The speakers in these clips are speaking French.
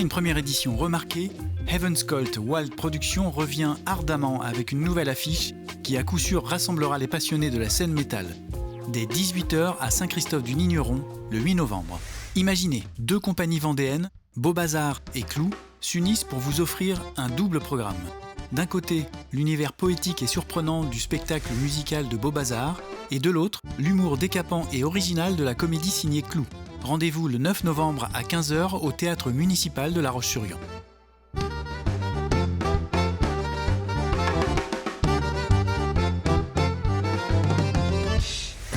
une première édition remarquée, Heaven's Cult Wild Productions revient ardemment avec une nouvelle affiche qui à coup sûr rassemblera les passionnés de la scène métal. Dès 18h à Saint-Christophe-du-Nigneron, le 8 novembre. Imaginez, 2 compagnies vendéennes, Beaubazar et Clou, s'unissent pour vous offrir un double programme. D'un côté, l'univers poétique et surprenant du spectacle musical de Beaubazar, et de l'autre, l'humour décapant et original de la comédie signée Clou. Rendez-vous le 9 novembre à 15h au Théâtre municipal de La Roche-sur-Yon.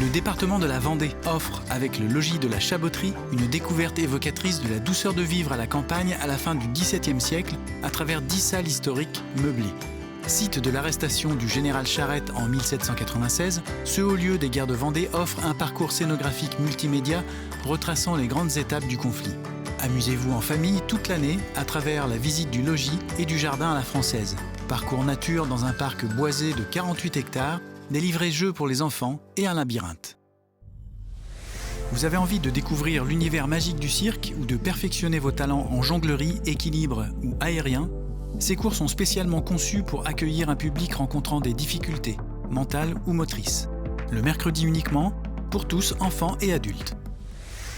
Le département de la Vendée offre, avec le logis de la Chaboterie, une découverte évocatrice de la douceur de vivre à la campagne à la fin du XVIIe siècle à travers 10 salles historiques meublées. Site de l'arrestation du général Charette en 1796, ce haut lieu des guerres de Vendée offre un parcours scénographique multimédia retraçant les grandes étapes du conflit. Amusez-vous en famille toute l'année à travers la visite du logis et du jardin à la française. Parcours nature dans un parc boisé de 48 hectares, des livrets jeux pour les enfants et un labyrinthe. Vous avez envie de découvrir l'univers magique du cirque ou de perfectionner vos talents en jonglerie, équilibre ou aérien? Ces cours sont spécialement conçus pour accueillir un public rencontrant des difficultés, mentales ou motrices. Le mercredi uniquement, pour tous, enfants et adultes.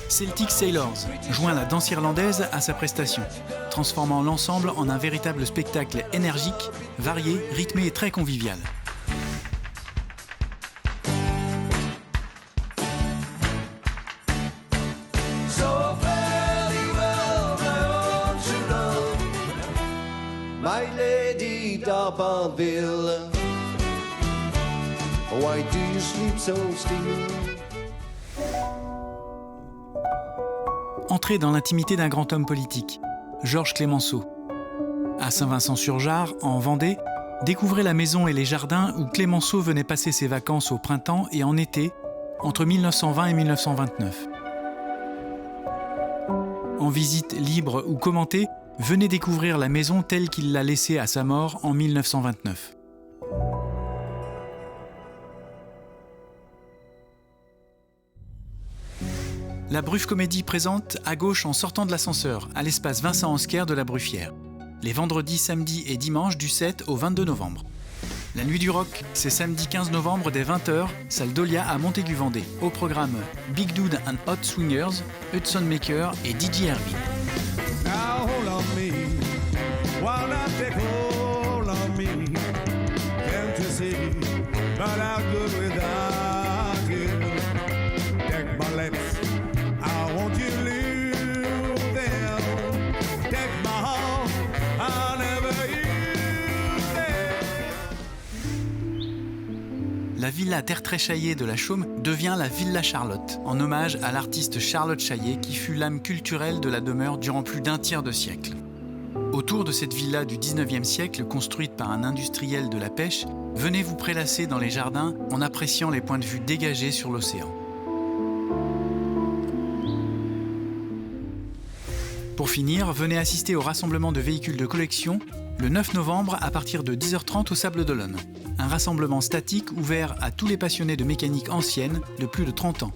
Celtic Sailors joint la danse irlandaise à sa prestation, transformant l'ensemble en un véritable spectacle énergique, varié, rythmé et très convivial. My lady d'Arbanville, why do you sleep so still? Entrez dans l'intimité d'un grand homme politique, Georges Clémenceau. À Saint-Vincent-sur-Jard, en Vendée, découvrez la maison et les jardins où Clémenceau venait passer ses vacances au printemps et en été, entre 1920 et 1929. En visite libre ou commentée, venez découvrir la maison telle qu'il l'a laissée à sa mort en 1929. La Bruffe Comédie présente À gauche en sortant de l'ascenseur, à l'espace Vincent Ansker de la Bruffière. Les vendredis, samedis et dimanches du 7 au 22 novembre. La Nuit du Rock, c'est samedi 15 novembre dès 20h, salle Dolia à Montaigu-Vendée. Au programme Big Dude and Hot Swingers, Hudson Maker et DJ Erwin. Now hold on me, while I take hold on me. Can't you see, not out good without you. Take my lips, I want you to lose them. Take my heart, I'll never use them. La villa Terre très Chaillée de la Chaume devient la Villa Charlotte, en hommage à l'artiste Charlotte Chaillé qui fut l'âme culturelle de la demeure durant plus d'un tiers de siècle. Autour de cette villa du 19e siècle, construite par un industriel de la pêche, venez vous prélasser dans les jardins en appréciant les points de vue dégagés sur l'océan. Pour finir, venez assister au rassemblement de véhicules de collection le 9 novembre à partir de 10h30 au Sable d'Olonne. Un rassemblement statique ouvert à tous les passionnés de mécanique ancienne de plus de 30 ans.